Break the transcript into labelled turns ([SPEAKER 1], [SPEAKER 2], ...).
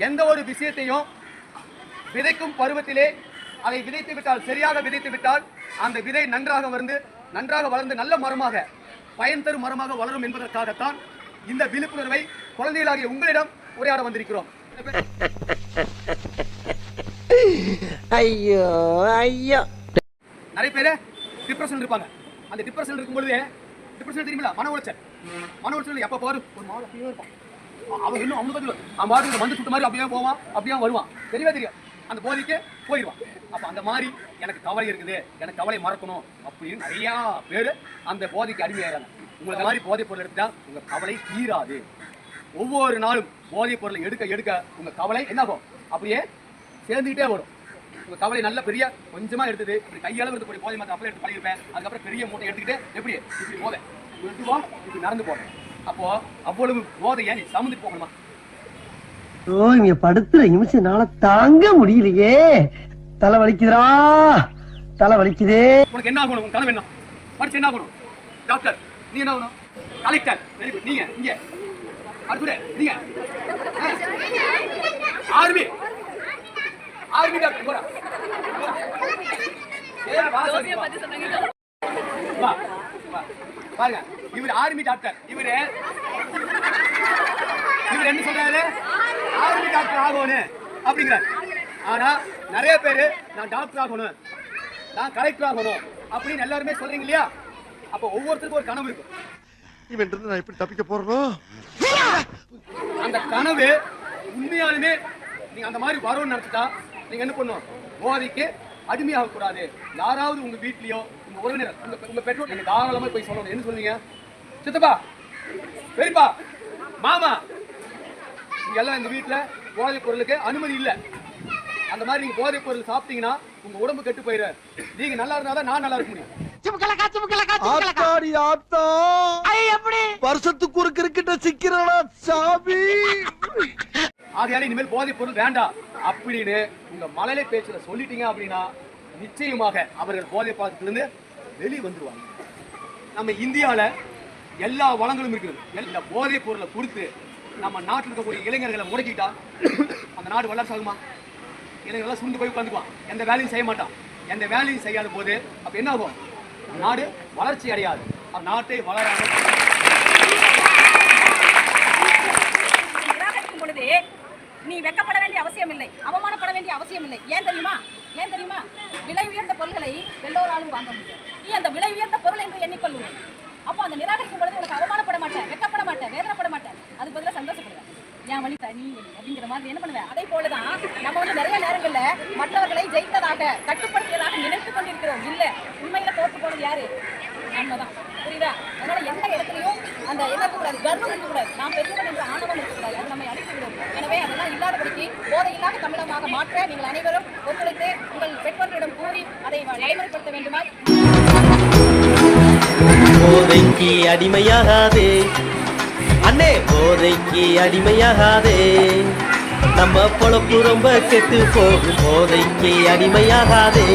[SPEAKER 1] எந்த ஒரு விஷயத்தையும் விதைக்கும் பருவத்திலே அதை விதைத்து விட்டால், சரியாக விதைத்து விட்டால் அந்த விதை நன்றாக வளர்ந்து நல்ல மரமாக, பயன் தரும் மரமாக வளரும் என்பதற்காகத்தான் இந்த விழிப்புணர்வை குழந்தைகளாகிய உங்களிடம் உரையாட வந்திருக்கிறோம்.
[SPEAKER 2] ஐயோ ஐயோ,
[SPEAKER 1] நிறைய பேர் டிப்ரெஷன் இருப்பாங்க. அந்த டிப்ரெஷன் இருக்கும் பொழுது, டிப்ரெஷன் தெரியுமில்ல, மன உளைச்சல் எப்ப பாரு ஒரு மாவு அப்படியே இருப்பான். அவன் இன்னும் அவன் பாட்டு வந்து சுட்ட மாதிரி அப்படியே போவான், அப்படியே வருவான். தெரியும் அந்த போதைக்கு போயிடுவான். அப்ப அந்த மாதிரி எனக்கு கவலை இருக்குது, எனக்கு கவலை மறக்கணும் அப்படின்னு நிறைய பேர் அந்த போதைக்கு அடிமையாகிறாங்க. உங்களுக்கு மாதிரி போதைப் பொருள் எடுத்தா உங்க கவலை தீராது. ஒவ்வொரு நாளும் போதைப் பொருளை எடுக்க உங்க கவலை என்னாகும், அப்படியே சேர்ந்துக்கிட்டே வரும். உங்க கவலை நல்ல பெரிய கொஞ்சமா எடுத்தது, இப்படி கையாளவு இருக்கக்கூடிய போதை மாதிரி அப்படியே எடுத்து பழகிருப்பேன். அதுக்கப்புறம் பெரிய மூட்டை எடுத்துக்கிட்டு எப்படி இப்படி போதை இப்படி நடந்து போறேன். அப்போ அவ்வளவு போதையை நீ சமுதிட்டு போகணுமா?
[SPEAKER 2] ஓ, இங்க படுத்துற நிமிஷம்னால தாங்க முடியலையே. தலை வலிக்குதுடா, தலை வலிக்குதே.
[SPEAKER 1] உனக்கு என்ன ஆகணும்? உன் கனவு என்ன? படிச்சு என்ன ஆகணும்? டாக்டர். நீ என்ன ஆகணும்? கலெக்டர். Very good. நீங்க இங்க அடுத்து நீங்க ஆர்மி டாக்டர். போடா பாருங்க, இவர் ஆர்மி டாக்டர். இவர் என்ன சொல்றாரு? ஆர்மி டாக்டர் ஆகணும் அப்படிங்கிறார். ஆனா நிறைய பேரு நான் டாக்டர் ஆகணும், நான் கலெக்டர் ஆகணும் அப்படின்னு எல்லாருமே சொல்றீங்க இல்லையா? அப்ப ஒவ்வொருத்தருக்கும் ஒரு கனவு இருக்கு.
[SPEAKER 3] இவன் நான் எப்படி தப்பிக்க போறோம்?
[SPEAKER 1] அந்த கனவு உண்மையாலுமே நீங்க அந்த மாதிரி வரும்னு நினைச்சிட்டா நீங்க என்ன பண்ணும்? போதைக்கு அடிமையாக கூடாது. யாராவது உங்க வீட்லயோ, உங்க உறவினர், உங்க பெற்றோர் நீங்க தாராளமா போய் சொல்லணும். என்ன சொல்லுவீங்க? சித்தப்பா, பெரியப்பா, மாமா, இங்க எல்லாம் இந்த வீட்டுல போதைப் பொருளுக்கு அனுமதி இல்லை. அந்த மாதிரி நீங்க போதைப் பொருள் சாப்பிட்டீங்கன்னா உங்க உடம்பு கெட்டு போயிரு. நீங்க நல்லா இருந்தாதான் நான் நல்லா இருக்க முடியும்.
[SPEAKER 3] வருஷத்துக்கு ஒரு கிரிக்கெட்ட சிக்கிறடா சாமி.
[SPEAKER 1] ஆகையால இனிமேல் போதைப் பொருள் வேண்டாம் அப்படின்னு உங்க மழலை பேச்சுல சொல்லிட்டீங்க அப்படின்னா நிச்சயமாக அவர்கள் போதைப் பழக்கத்திலிருந்து வெளியே வந்துருவாங்க. நம்ம இந்தியாவில எல்லா வளங்களும் இருக்குது. இந்த போதைப் பொருளை கொடுத்து நம்ம நாட்டில் இருக்கக்கூடிய இளைஞர்களை முடக்கிட்டா அந்த நாடு வளர்ச்சி ஆகுமா? இளைஞர்கள் சுண்டு போய் உட்காந்துக்குவான், எந்த வேலையும் செய்ய மாட்டான். எந்த வேலையும் செய்யாத போது அப்ப என்ன ஆகும்? நாடு வளர்ச்சி அடையாது, நாட்டை வளராது.
[SPEAKER 4] நீ வெக்கப்பட வேண்டிய அவசியம் இல்லை, அவமானப்பட வேண்டிய அவசியம் இல்லை. ஏன் தெரியுமா? விலை உயர்ந்த பொருட்களை எல்லோராலும் வாங்க முடியும். நீ அந்த விலை உயர்ந்த பொருள் என்று எண்ணிக்கொள்ளுவேன். அப்போ அந்த நிராகரிக்கும் பொழுது உனக்கு அவமானப்பட மாட்டேன், வெக்கப்பட மாட்டேன், வேதனைப்பட மாட்டேன். அது பதிலாக சந்தோஷப்படுவேன். என் வழி தனி அப்படிங்கிற மாதிரி என்ன பண்ணுவேன்? அதே போலதான் நம்ம நிறைய நேரங்கள்ல மற்றவர்களை ஜெயித்ததாக, கட்டுப்படுத்தியதாக நினைத்துக் கொண்டிருக்கிறோம். இல்ல, உண்மையில தோற்று போனது யாரு? நம்மதான். புரியுதா? அதனால எந்த இடத்துலயும் அந்த இருக்கக்கூடாது, கர்வம் இருக்கக்கூடாது, நாம் பெரியவன் என்ற ஆணவம் இருக்கக்கூடாது. அது நம்ம அழித்துவிடும். எனவே அதெல்லாம் இல்லாதபடிக்கு போதை இல்லாத தமிழகமாக மாற்ற நீங்கள் அனைவரும் ஒத்துழைத்து உங்கள் பெற்றோர்களிடம் கூறி அதை நடைமுறைப்படுத்த வேண்டுமா?
[SPEAKER 5] போதைக்கு அடிமையாகாதே அண்ணே, போதைக்கு அடிமையாகாதே. நம்ம பொழப்பு ரொம்ப கெட்டு போகும். போதைக்கு அடிமையாகாதே.